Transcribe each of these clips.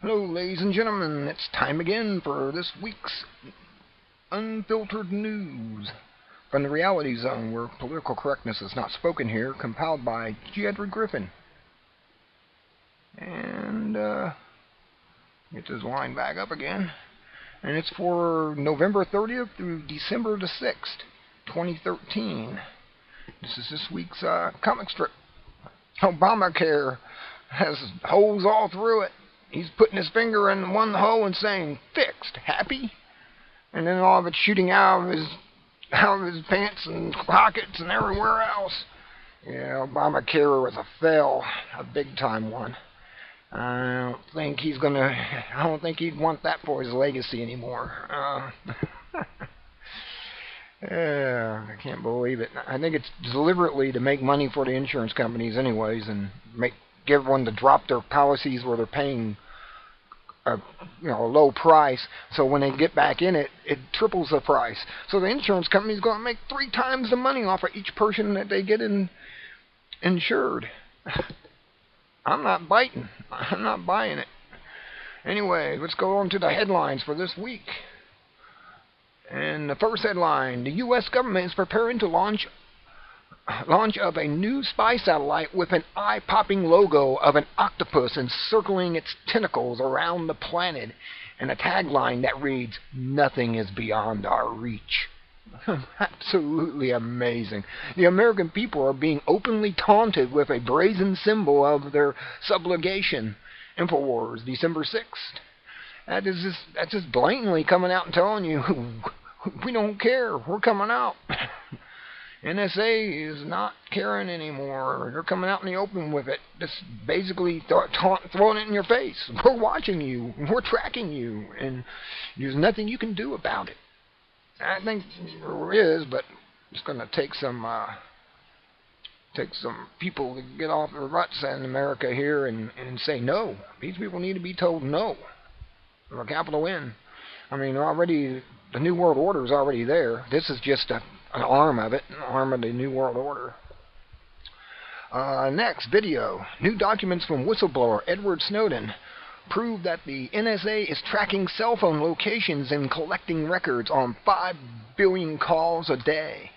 Hello, ladies and gentlemen. It's time again for this week's Unfiltered News from the Reality Zone, where political correctness is not spoken here, compiled by G. Edward Griffin. And, get this line back up again. And it's for November 30th through December the 6th, 2013. This is this week's comic strip. Obamacare has holes all through it. He's putting his finger in one hole and saying, "Fixed, happy?" And then all of it shooting out of his pants and pockets and everywhere else. Yeah, Obamacare was a fail, a big time one. I don't think he'd want that for his legacy anymore. Yeah, I can't believe it. I think it's deliberately to make money for the insurance companies anyways, and get everyone to drop their policies where they're paying a low price, so when they get back in it, it triples the price. So the insurance company's going to make 3 times the money off of each person that they get insured. I'm not biting. I'm not buying it. Anyway, let's go on to the headlines for this week. And the first headline: the U.S. government is preparing to launch of a new spy satellite with an eye-popping logo of an octopus encircling its tentacles around the planet, and a tagline that reads, "Nothing is beyond our reach." Absolutely amazing. The American people are being openly taunted with a brazen symbol of their subjugation. InfoWars, December 6th. That's just blatantly coming out and telling you, we don't care, we're coming out. NSA is not caring anymore. They're coming out in the open with it. Just basically throwing it in your face. We're watching you. We're tracking you. And there's nothing you can do about it. I think there is, but it's going to take some people to get off their butts in America here and say no. These people need to be told no. With a capital N. I mean, already the New World Order is already there. This is just an arm of it, an arm of the New World Order. Next video. New documents from whistleblower Edward Snowden prove that the NSA is tracking cell phone locations and collecting records on 5 billion calls a day,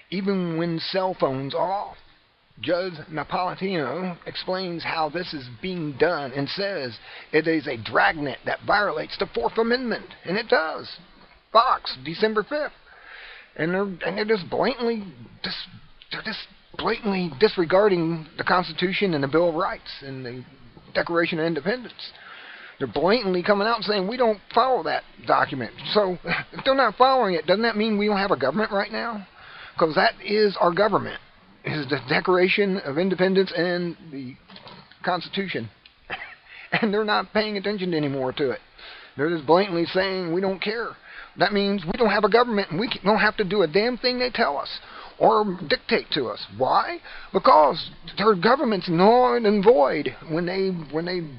even when cell phones are off. Judge Napolitano explains how this is being done and says it is a dragnet that violates the 4th Amendment, and it does. Fox, December 5th. And they're just blatantly disregarding the Constitution and the Bill of Rights and the Declaration of Independence. They're blatantly coming out and saying we don't follow that document. So if they're not following it, doesn't that mean we don't have a government right now? Because that is our government. Is the Declaration of Independence and the Constitution. And they're not paying attention anymore to it. They're just blatantly saying we don't care. That means we don't have a government and we don't have to do a damn thing they tell us or dictate to us. Why? Because their government's null and void when they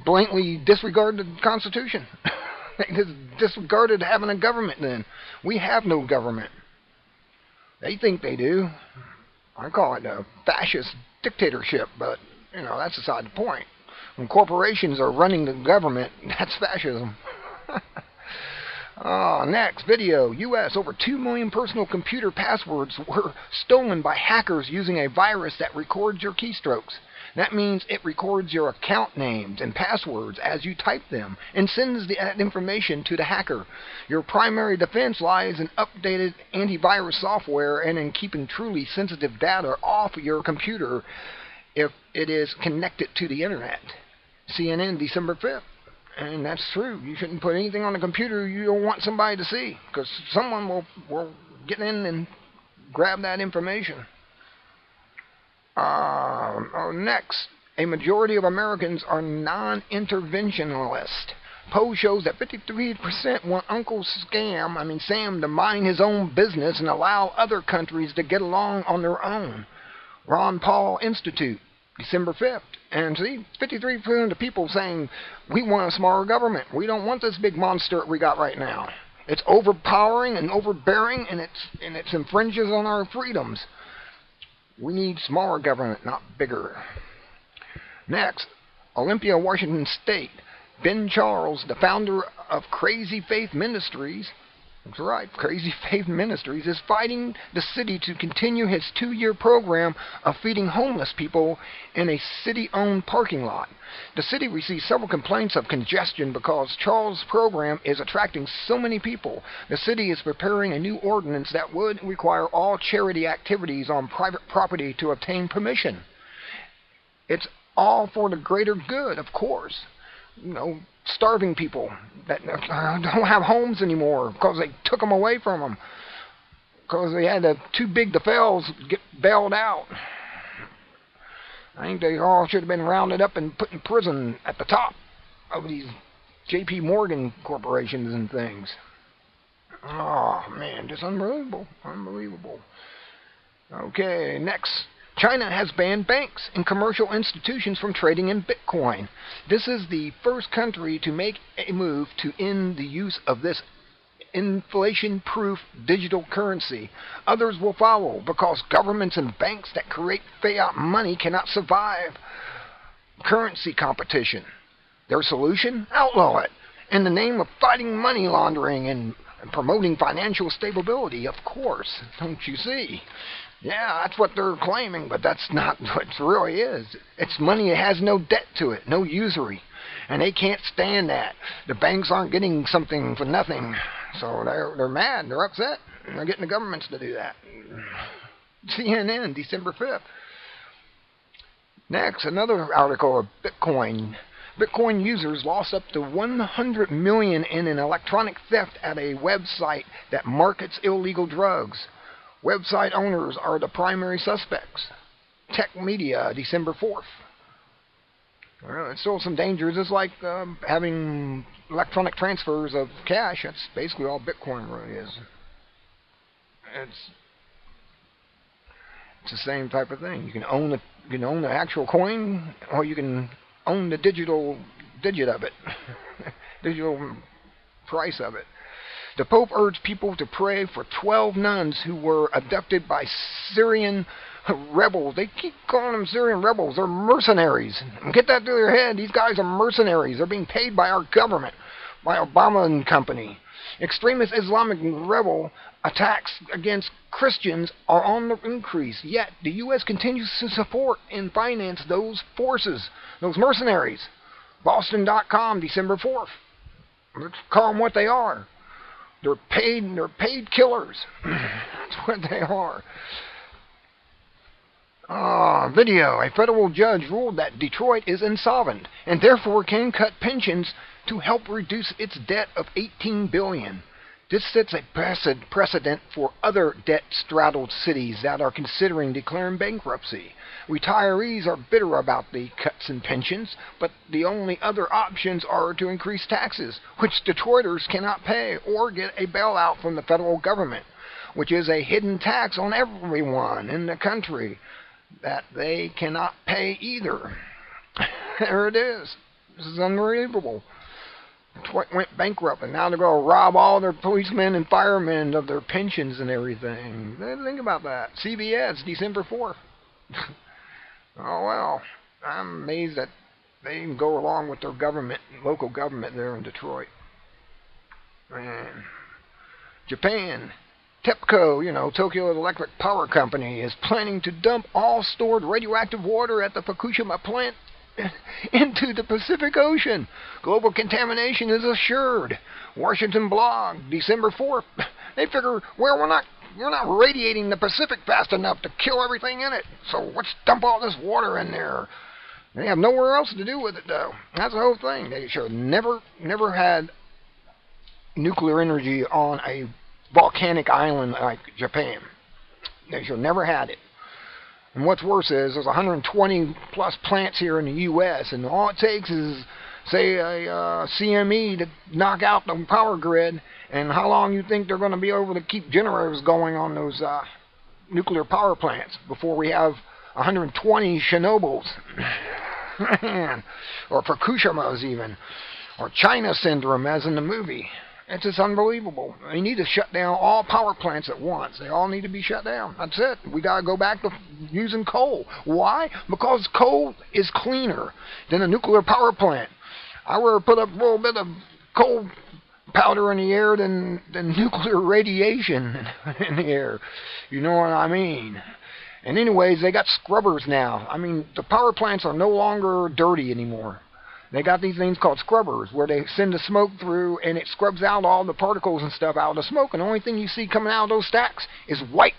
blatantly disregard the Constitution. They just disregarded having a government then. We have no government. They think they do. I call it a fascist dictatorship, but, that's beside the point. When corporations are running the government, that's fascism. Next video. U.S. over 2 million personal computer passwords were stolen by hackers using a virus that records your keystrokes. That means it records your account names and passwords as you type them and sends that information to the hacker. Your primary defense lies in updated antivirus software and in keeping truly sensitive data off your computer if it is connected to the internet. CNN, December 5th. And that's true. You shouldn't put anything on the computer you don't want somebody to see, because someone will get in and grab that information. Next, a majority of Americans are non-interventionalist. Poll shows that 53% want Uncle Sam to mind his own business and allow other countries to get along on their own. Ron Paul Institute, December 5th. And see, 53% of the people saying, we want a smaller government. We don't want this big monster we got right now. It's overpowering and overbearing, and it infringes on our freedoms. We need smaller government, not bigger. Next, Olympia, Washington State. Ben Charles, the founder of Crazy Faith Ministries, that's right, Crazy Faith Ministries, is fighting the city to continue his 2-year program of feeding homeless people in a city-owned parking lot. The city receives several complaints of congestion because Charles' program is attracting so many people. The city is preparing a new ordinance that would require all charity activities on private property to obtain permission. It's all for the greater good, of course. You know, starving people that don't have homes anymore because they took them away from them because they had too big to fail get bailed out. I think they all should have been rounded up and put in prison at the top of these J.P. Morgan corporations and things. Oh man, just unbelievable, unbelievable. Okay, next. China has banned banks and commercial institutions from trading in Bitcoin. This is the first country to make a move to end the use of this inflation-proof digital currency. Others will follow because governments and banks that create fiat money cannot survive currency competition. Their solution? Outlaw it. In the name of fighting money laundering and promoting financial stability, of course. Don't you see? Yeah, that's what they're claiming, but that's not what it really is. It's money that has no debt to it, no usury. And they can't stand that. The banks aren't getting something for nothing. So they're mad, they're upset. And they're getting the governments to do that. CNN, December 5th. Next, another article of Bitcoin. Bitcoin users lost up to $100 million in an electronic theft at a website that markets illegal drugs. Website owners are the primary suspects. Tech Media, December 4th. Well, it's still some dangers. It's like having electronic transfers of cash. That's basically all Bitcoin really is. It's the same type of thing. You can own the actual coin, or you can own the digital digit of it, digital price of it. The Pope urged people to pray for 12 nuns who were abducted by Syrian rebels. They keep calling them Syrian rebels. They're mercenaries. Get that through their head. These guys are mercenaries. They're being paid by our government, by Obama and company. Extremist Islamic rebel attacks against Christians are on the increase. Yet the U.S. continues to support and finance those forces, those mercenaries. Boston.com, December 4th. Let's call them what they are. They're paid killers. That's what they are. Video. A federal judge ruled that Detroit is insolvent and therefore can cut pensions to help reduce its debt of $18 billion. This sets a precedent for other debt-straddled cities that are considering declaring bankruptcy. Retirees are bitter about the cuts in pensions, but the only other options are to increase taxes, which Detroiters cannot pay, or get a bailout from the federal government, which is a hidden tax on everyone in the country that they cannot pay either. There it is. This is unbelievable. Detroit went bankrupt, and now they're going to rob all their policemen and firemen of their pensions and everything. Think about that. CBS, December 4th. Oh, well, I'm amazed that they even go along with their government, local government there in Detroit. Man. Japan. TEPCO, Tokyo Electric Power Company, is planning to dump all stored radioactive water at the Fukushima plant into the Pacific Ocean. Global contamination is assured. Washington Blog, December 4th. They figure, well, we're not radiating the Pacific fast enough to kill everything in it, so let's dump all this water in there. They have nowhere else to do with it, though. That's the whole thing. They should have never had nuclear energy on a volcanic island like Japan. They should have never had it. And what's worse is there's 120 plus plants here in the U.S. and all it takes is, say, a CME to knock out the power grid. And how long you think they're going to be able to keep generators going on those nuclear power plants before we have 120 Chernobyls? Man. Or Fukushimas even. Or China syndrome as in the movie. It's just unbelievable. They need to shut down all power plants at once. They all need to be shut down. That's it. We got to go back to using coal. Why? Because coal is cleaner than a nuclear power plant. I'd rather put up a little bit of cold powder in the air than nuclear radiation in the air. You know what I mean? And anyways, they got scrubbers now. I mean, the power plants are no longer dirty anymore. They got these things called scrubbers where they send the smoke through and it scrubs out all the particles and stuff out of the smoke. And the only thing you see coming out of those stacks is white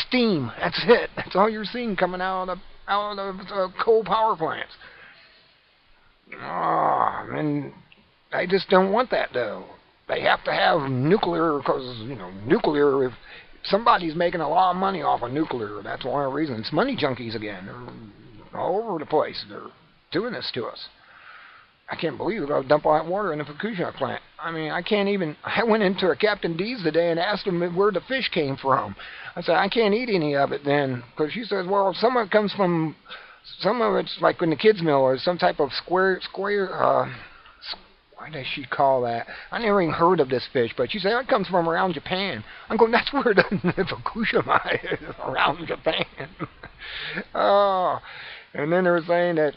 steam. That's it. That's all you're seeing coming out of the coal power plants. And I just don't want that, though. They have to have nuclear because, nuclear, if somebody's making a lot of money off of nuclear, that's one of the reasons. It's money junkies again. They're all over the place. They're doing this to us. I can't believe they're going to dump all that water in the Fukushima plant. I mean, I went into a Captain D's today and asked them where the fish came from. I said, I can't eat any of it then. Because she says, well, some of it's like in the kids' meal or some type of square, why does she call that? I never even heard of this fish, but she said it comes from around Japan. I'm going, that's where the Fukushima is, around Japan. And then they were saying that,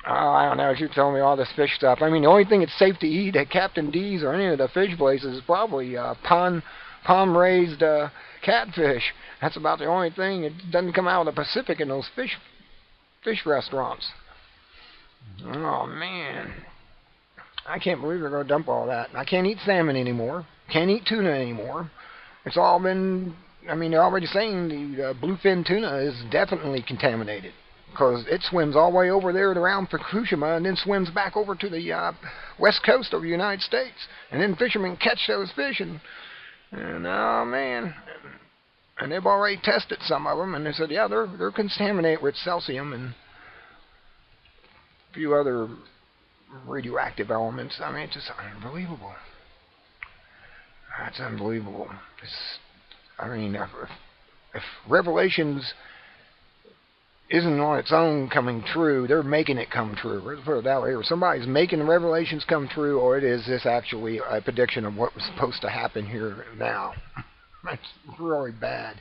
I don't know, she told me all this fish stuff. I mean, the only thing it's safe to eat at Captain D's or any of the fish places is probably pond-raised catfish. That's about the only thing. It doesn't come out of the Pacific in those fish restaurants. Oh, man. I can't believe they're going to dump all that. I can't eat salmon anymore. Can't eat tuna anymore. It's all been, they're already saying the bluefin tuna is definitely contaminated. Because it swims all the way over there around Fukushima and then swims back over to the west coast of the United States. And then fishermen catch those fish and oh man. And they've already tested some of them and they said, yeah, they're contaminated with cesium and a few other radioactive elements. I mean, it's just unbelievable. That's unbelievable. If Revelations isn't on its own coming true, they're making it come true. Let's put it that way. Or somebody's making the revelations come true, or it is this actually a prediction of what was supposed to happen here now. That's really bad.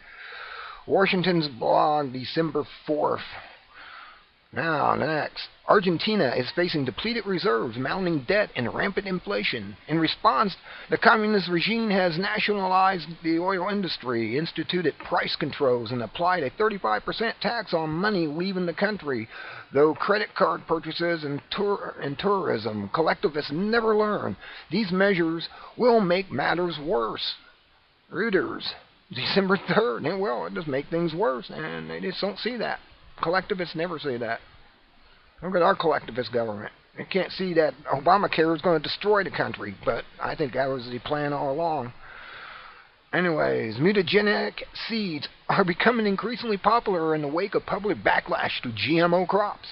Washington's blog, December 4th. Now, next. Argentina is facing depleted reserves, mounting debt, and rampant inflation. In response, the communist regime has nationalized the oil industry, instituted price controls, and applied a 35% tax on money leaving the country. Though credit card purchases and tourism, collectivists never learn. These measures will make matters worse. Reuters, December 3rd. And well, it just make things worse, and they just don't see that. Collectivists never see that. Look at our collectivist government. They can't see that Obamacare is going to destroy the country, but I think that was the plan all along. Anyways, mutagenic seeds are becoming increasingly popular in the wake of public backlash to GMO crops.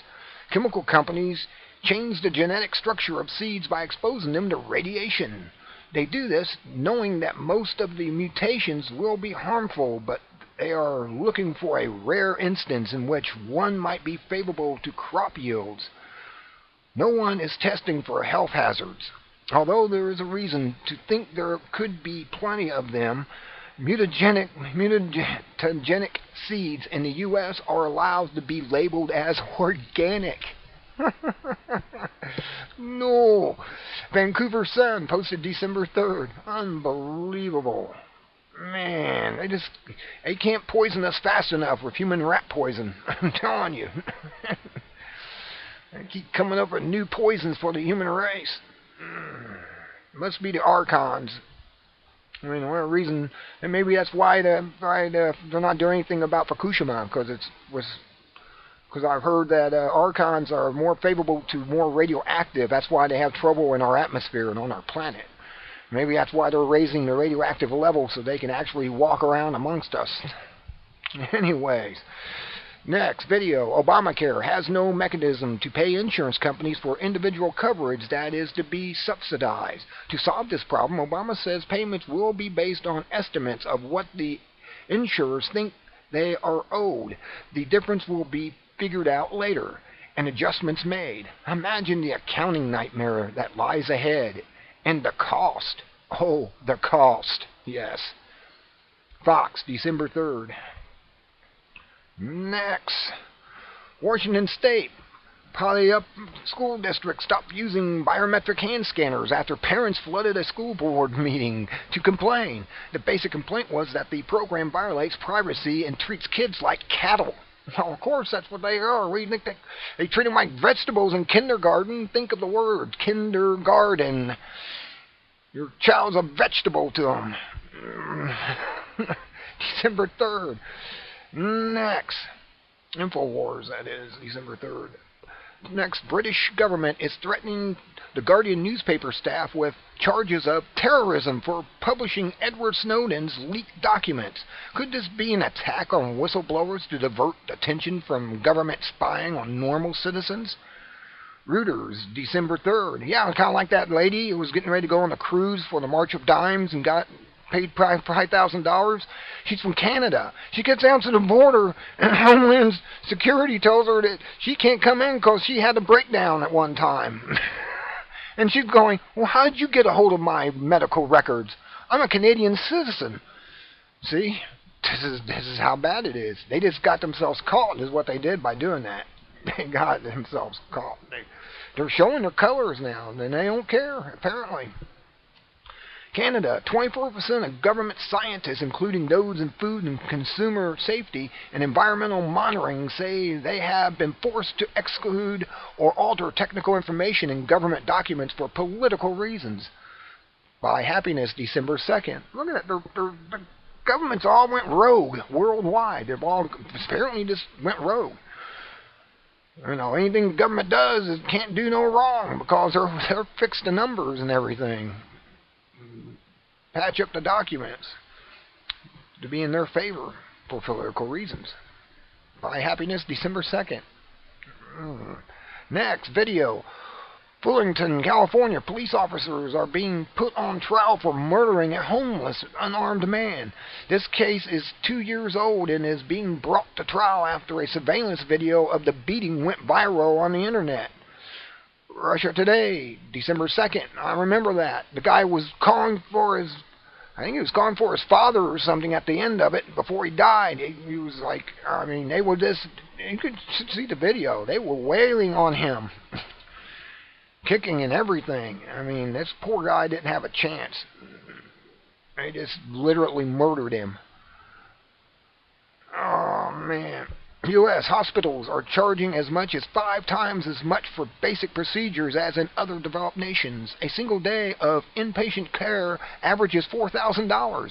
Chemical companies change the genetic structure of seeds by exposing them to radiation. They do this knowing that most of the mutations will be harmful, but they are looking for a rare instance in which one might be favorable to crop yields. No one is testing for health hazards. Although there is a reason to think there could be plenty of them, mutagenic seeds in the U.S. are allowed to be labeled as organic. No. Vancouver Sun posted December 3rd. Unbelievable. Man, they can't poison us fast enough with human rat poison. I'm telling you. They keep coming up with new poisons for the human race. Must be the Archons. One reason, and maybe that's why they're not doing anything about Fukushima, because I've heard that Archons are more favorable to more radioactive. That's why they have trouble in our atmosphere and on our planet. Maybe that's why they're raising the radioactive level so they can actually walk around amongst us. Anyways, next video. Obamacare has no mechanism to pay insurance companies for individual coverage that is to be subsidized. To solve this problem, Obama says payments will be based on estimates of what the insurers think they are owed. The difference will be figured out later and adjustments made. Imagine the accounting nightmare that lies ahead. And the cost. Oh, the cost. Yes. Fox, December 3rd. Next. Washington State Probably up school districts stopped using biometric hand scanners after parents flooded a school board meeting to complain. The basic complaint was that the program violates privacy and treats kids like cattle. Well, of course, that's what they are. We think they treat them like vegetables in kindergarten. Think of the word kindergarten. Your child's a vegetable to them. December 3rd. Next. Infowars, that is, December 3rd. Next, British government is threatening the Guardian newspaper staff with charges of terrorism for publishing Edward Snowden's leaked documents. Could this be an attack on whistleblowers to divert attention from government spying on normal citizens? Reuters, December 3rd. Yeah, kind of like that lady who was getting ready to go on a cruise for the March of Dimes and got paid $5,000. She's from Canada. She gets down to the border, and Homeland Security tells her that she can't come in because she had a breakdown at one time. And she's going, well, how did you get a hold of my medical records? I'm a Canadian citizen. See? This is how bad it is. They just got themselves caught is what they did by doing that. They got themselves caught. They're showing their colors now, and they don't care, apparently. Canada, 24% of government scientists, including those in food and consumer safety and environmental monitoring, say they have been forced to exclude or alter technical information in government documents for political reasons. By Happiness, December 2nd. Look at that. The governments all went rogue worldwide. They've all apparently just went rogue. You know, anything the government does, it can't do no wrong because they're fixed the numbers and everything. Patch up the documents to be in their favor for political reasons. By Happiness, December 2nd. Next, video. Fullerton, California, police officers are being put on trial for murdering a homeless, unarmed man. This case is 2 years old and is being brought to trial after a surveillance video of the beating went viral on the internet. Russia Today, December 2nd. I remember that. The guy was calling for his, I think he was calling for his father or something at the end of it before he died. He was like, I mean, they were just, you could see the video. They were wailing on him. Kicking and everything. I mean, this poor guy didn't have a chance. They just literally murdered him. Oh, man. U.S. hospitals are charging as much as 5 times as much for basic procedures as in other developed nations. A single day of inpatient care averages $4,000.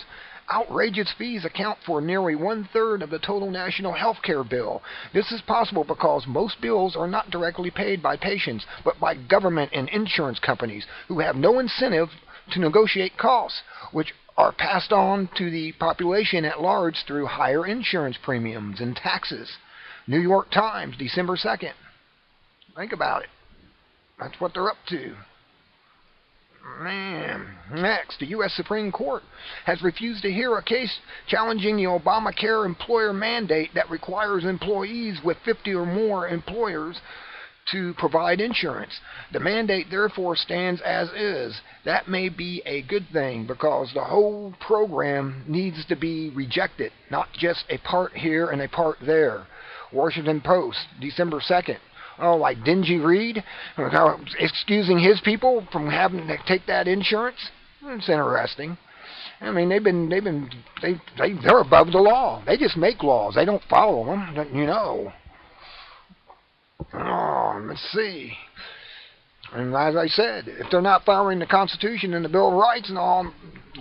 Outrageous fees account for nearly 1/3 of the total national health care bill. This is possible because most bills are not directly paid by patients, but by government and insurance companies who have no incentive to negotiate costs, which are passed on to the population at large through higher insurance premiums and taxes. New York Times, December 2nd. Think about it. That's what they're up to. Man. Next, the U.S. Supreme Court has refused to hear a case challenging the Obamacare employer mandate that requires employees with 50 or more employers to provide insurance. The mandate therefore stands as is. That may be a good thing because the whole program needs to be rejected, not just a part here and a part there. Washington Post, December 2nd. Oh, like Dingy Reed, excusing his people from having to take that insurance. It's interesting. I mean, they're above the law. They just make laws. They don't follow them, you know. Oh, let's see. And as I said, if they're not following the Constitution and the Bill of Rights and all,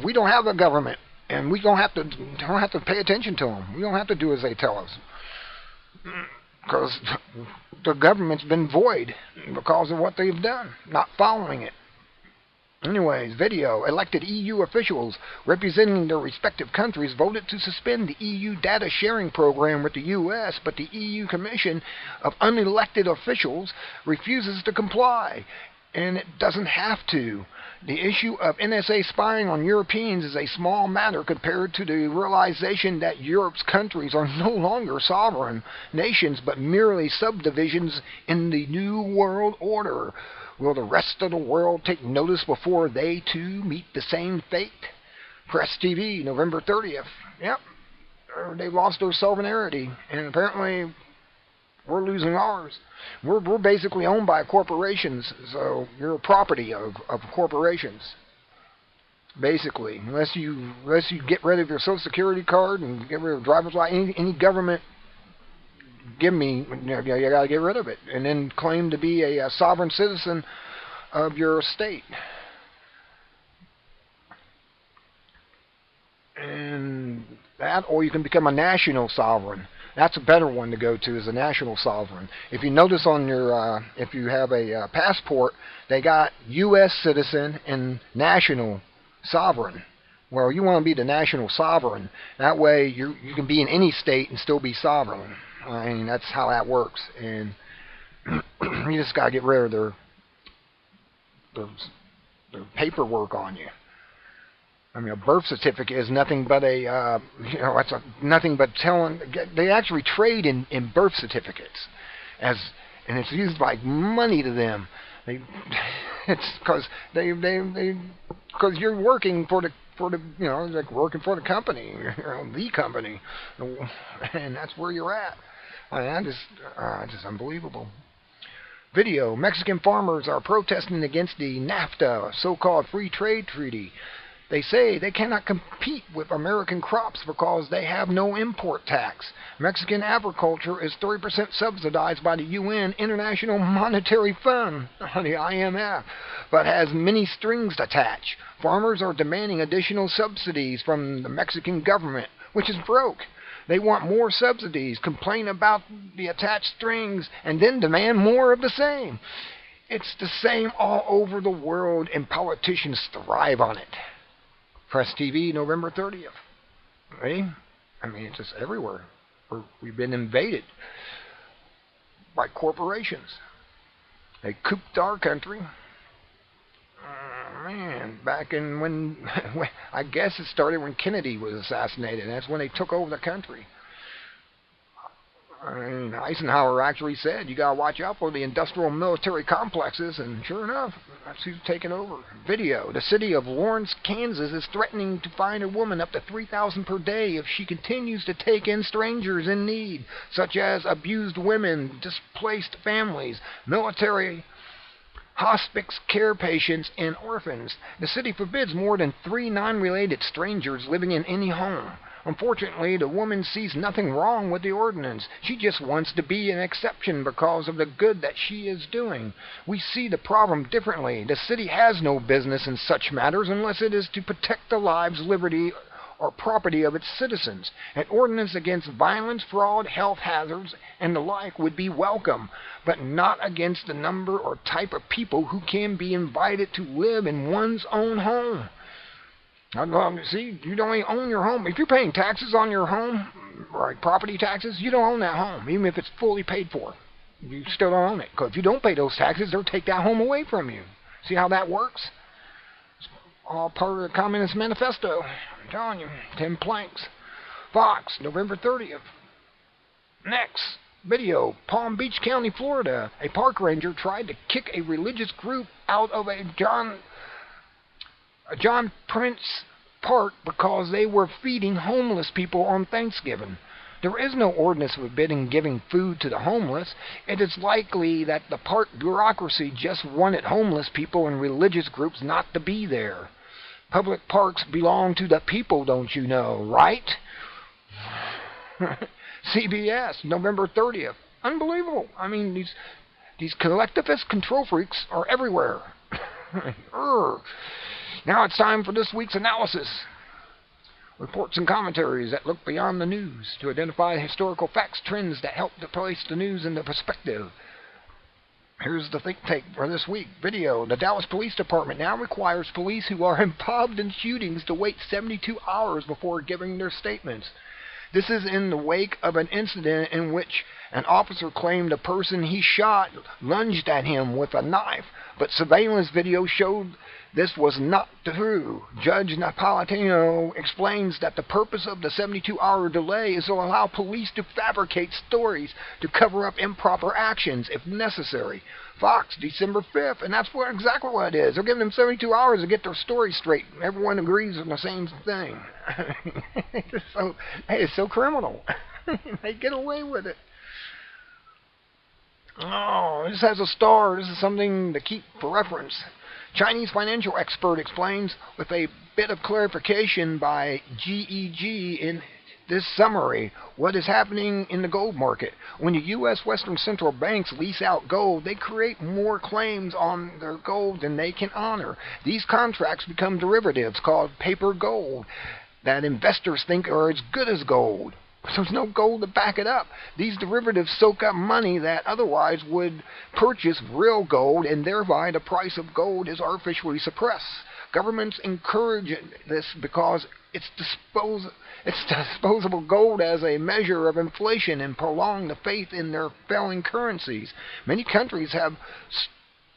we don't have a government, and we don't have to pay attention to them. We don't have to do as they tell us. Because the government's been void because of what they've done, not following it. Anyways, video. Elected EU officials representing their respective countries voted to suspend the EU data sharing program with the US, but the EU Commission of unelected officials refuses to comply, and it doesn't have to. The issue of NSA spying on Europeans is a small matter compared to the realization that Europe's countries are no longer sovereign nations but merely subdivisions in the New World Order. Will the rest of the world take notice before they too meet the same fate? Press TV, November 30th. Yep, they lost their sovereignty, and apparently We're losing ours. We're basically owned by corporations, so you're a property of corporations. Basically, unless you get rid of your Social Security card and get rid of driver's license, any government you gotta get rid of it, and then claim to be a sovereign citizen of your state. And that, or you can become a national sovereign. That's a better one to go to, is a national sovereign. If you notice on your, if you have a passport, they got U.S. citizen and national sovereign. Well, you want to be the national sovereign. That way you can be in any state and still be sovereign. I mean, that's how that works. And you just got to get rid of their paperwork on you. I mean, a birth certificate is nothing but nothing but telling. They actually trade in birth certificates, and it's used like money to them. It's because because you're working for the like working for the company, the company, and that's where you're at. I mean, just unbelievable. Video: Mexican farmers are protesting against the NAFTA, so-called free trade treaty. They say they cannot compete with American crops because they have no import tax. Mexican agriculture is 30% subsidized by the UN International Monetary Fund, the IMF, but has many strings attached. Farmers are demanding additional subsidies from the Mexican government, which is broke. They want more subsidies, complain about the attached strings, and then demand more of the same. It's the same all over the world, and politicians thrive on it. Press TV, November 30th. Ready? I mean, it's just everywhere. We've been invaded by corporations. They cooped our country. Man, back in when I guess it started when Kennedy was assassinated. That's when they took over the country. I mean, Eisenhower actually said, you gotta watch out for the industrial military complexes, and sure enough, that's who's taking over. Video: the city of Lawrence, Kansas is threatening to fine a woman up to $3,000 per day if she continues to take in strangers in need, such as abused women, displaced families, military, hospice care patients, and orphans. The city forbids more than 3 non-related strangers living in any home. Unfortunately, the woman sees nothing wrong with the ordinance. She just wants to be an exception because of the good that she is doing. We see the problem differently. The city has no business in such matters unless it is to protect the lives, liberty, or property of its citizens. An ordinance against violence, fraud, health hazards, and the like would be welcome, but not against the number or type of people who can be invited to live in one's own home. See, you don't even own your home. If you're paying taxes on your home, like property taxes, you don't own that home, even if it's fully paid for. You still don't own it, because if you don't pay those taxes, they'll take that home away from you. See how that works? It's all part of the Communist Manifesto. I'm telling you, 10 planks. Fox, November 30th. Next video: Palm Beach County, Florida. A park ranger tried to kick a religious group out of a John Prince Park because they were feeding homeless people on Thanksgiving. There is no ordinance forbidding giving food to the homeless. It is likely that the park bureaucracy just wanted homeless people and religious groups not to be there. Public parks belong to the people, don't you know, right? CBS, November 30th. Unbelievable. I mean, these collectivist control freaks are everywhere. Now it's time for this week's analysis. Reports and commentaries that look beyond the news to identify historical facts, trends that help to place the news into perspective. Here's the think take for this week. Video: the Dallas Police Department now requires police who are involved in shootings to wait 72 hours before giving their statements. This is in the wake of an incident in which an officer claimed the person he shot lunged at him with a knife, but surveillance video showed this was not true. Judge Napolitano explains that the purpose of the 72-hour delay is to allow police to fabricate stories to cover up improper actions if necessary. Fox, December 5th, and that's exactly what it is. They're giving them 72 hours to get their story straight. Everyone agrees on the same thing. It's so criminal. They get away with it. Oh, this has a star. This is something to keep for reference. Chinese financial expert explains with a bit of clarification by GEG in this summary what is happening in the gold market. When the U.S. Western Central Banks lease out gold, they create more claims on their gold than they can honor. These contracts become derivatives called paper gold that investors think are as good as gold. There's no gold to back it up. These derivatives soak up money that otherwise would purchase real gold, and thereby the price of gold is artificially suppressed. Governments encourage this because it's disposable gold as a measure of inflation and prolong the faith in their failing currencies. Many countries have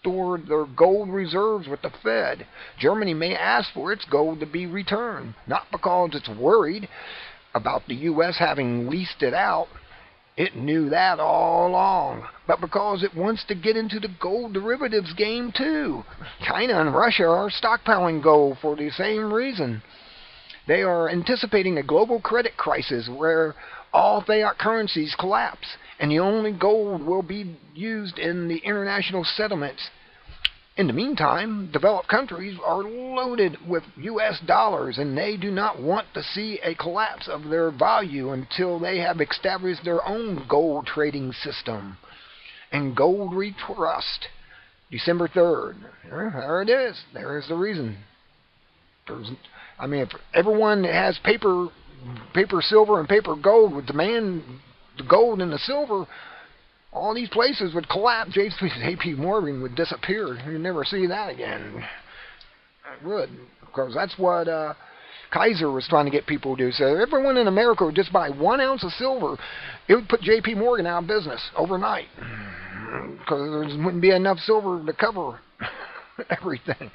stored their gold reserves with the Fed. Germany may ask for its gold to be returned, not because it's worried about the U.S. having leased it out. It knew that all along, but because it wants to get into the gold derivatives game too. China and Russia are stockpiling gold for the same reason. They are anticipating a global credit crisis where all fiat currencies collapse, and the only gold will be used in the international settlements. In the meantime, developed countries are loaded with U.S. dollars, and they do not want to see a collapse of their value until they have established their own gold trading system. And Gold Trust, December 3rd. There it is. There is the reason. If everyone that has paper silver and paper gold would demand the gold and the silver, all these places would collapse. J.P. Morgan would disappear. You'd never see that again. It would, because that's what Kaiser was trying to get people to do. So everyone in America would just buy 1 ounce of silver. It would put J.P. Morgan out of business overnight, because there wouldn't be enough silver to cover everything.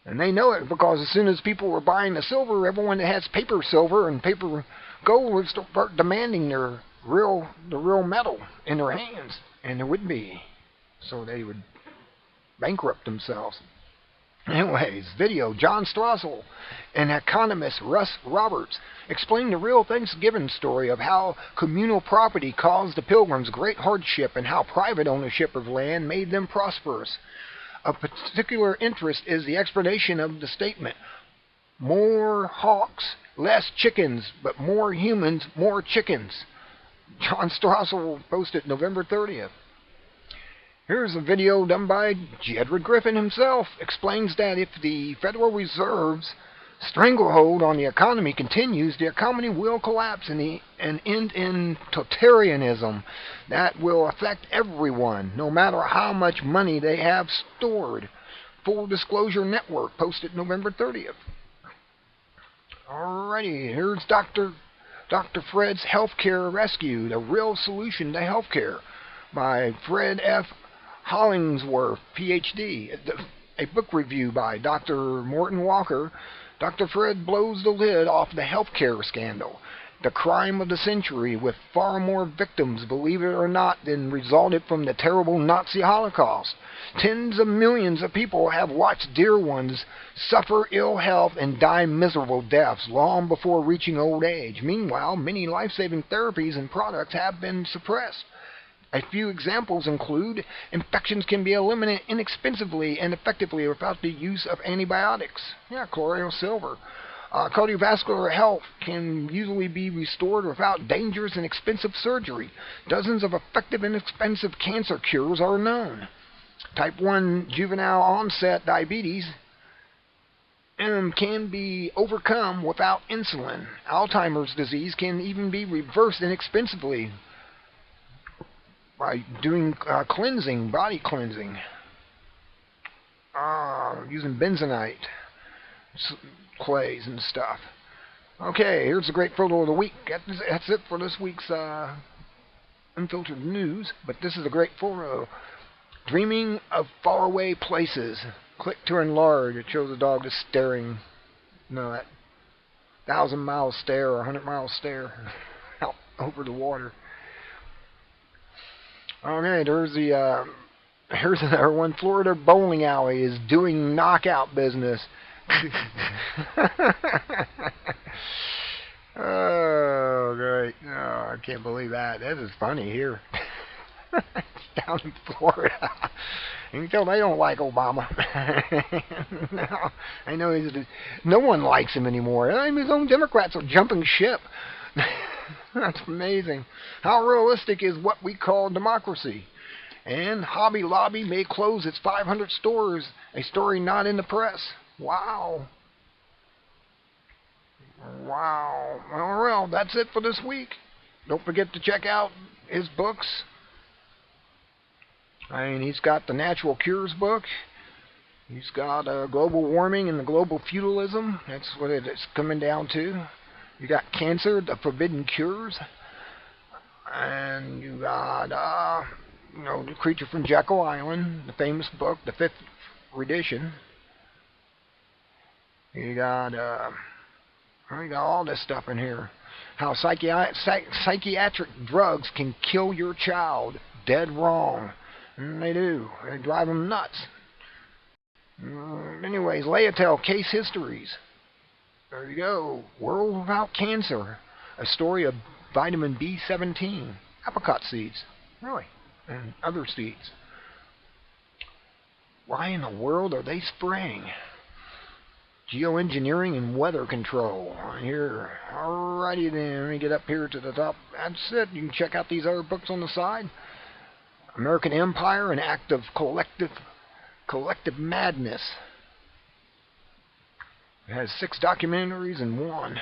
And they know it, because as soon as people were buying the silver, everyone that has paper silver and paper gold would start demanding the real metal in their hands, and there wouldn't be. So they would bankrupt themselves. Anyways, video. John Strassel and economist Russ Roberts explained the real Thanksgiving story of how communal property caused the Pilgrims great hardship and how private ownership of land made them prosperous. Of particular interest is the explanation of the statement, more hawks, less chickens, but more humans, more chickens. John Strassel posted November 30th. Here's a video done by Jedward Griffin himself. Explains that if the Federal Reserve's stranglehold on the economy continues, the economy will collapse and end in totalitarianism that will affect everyone, no matter how much money they have stored. Full Disclosure Network posted November 30th. Alrighty, here's Dr. Fred's Healthcare Rescue, the real solution to healthcare, by Fred F. Hollingsworth, Ph.D. A book review by Dr. Morton Walker. Dr. Fred blows the lid off the healthcare scandal, the crime of the century, with far more victims, believe it or not, than resulted from the terrible Nazi Holocaust. Tens of millions of people have watched dear ones suffer ill health and die miserable deaths long before reaching old age. Meanwhile, many life-saving therapies and products have been suppressed. A few examples include infections can be eliminated inexpensively and effectively without the use of antibiotics. Colloidal silver. Cardiovascular health can usually be restored without dangerous and expensive surgery. Dozens of effective and expensive cancer cures are known. Type 1 juvenile onset diabetes can be overcome without insulin. Alzheimer's disease can even be reversed inexpensively by doing cleansing, body cleansing, using bentonite clays and stuff. Okay, here's the great photo of the week. That's it for this week's Unfiltered News, but this is a great photo. Dreaming of faraway places. Click to enlarge. It shows a dog just staring, that 1,000-mile stare or 100-mile stare out over the water. Okay, here's another one. Florida bowling alley is doing knockout business. Oh, great. Oh, I can't believe that. That is funny here. Down in Florida. You can tell they don't like Obama. No, I know no one likes him anymore. Even his own Democrats are jumping ship. That's amazing. How realistic is what we call democracy? And Hobby Lobby may close its 500 stores. A story not in the press. Wow. Wow. Well, that's it for this week. Don't forget to check out his books. I mean, he's got the Natural Cures book. He's got Global Warming and the Global Feudalism. That's what it's coming down to. You got Cancer, the Forbidden Cures. And you got, The Creature from Jekyll Island, the famous book, the 5th edition. You got all this stuff in here. How psychiatric drugs can kill your child. Dead wrong. And they do. They drive them nuts. Anyways, Laetale Case Histories. There you go. World Without Cancer. A story of vitamin B17. Apricot seeds. Really. And other seeds. Why in the world are they spraying? Geoengineering and weather control. Here. Alrighty then. Let me get up here to the top. That's it. You can check out these other books on the side. American Empire, an act of collective madness. It has 6 documentaries in one.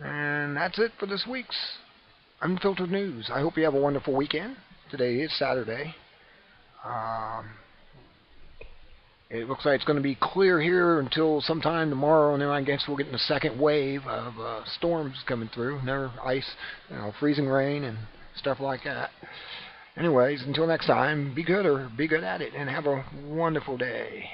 And that's it for this week's Unfiltered News. I hope you have a wonderful weekend. Today is Saturday. It looks like it's going to be clear here until sometime tomorrow, and then I guess we'll get in the second wave of storms coming through. Another ice, freezing rain and stuff like that. Anyways, until next time, be good at it, and have a wonderful day.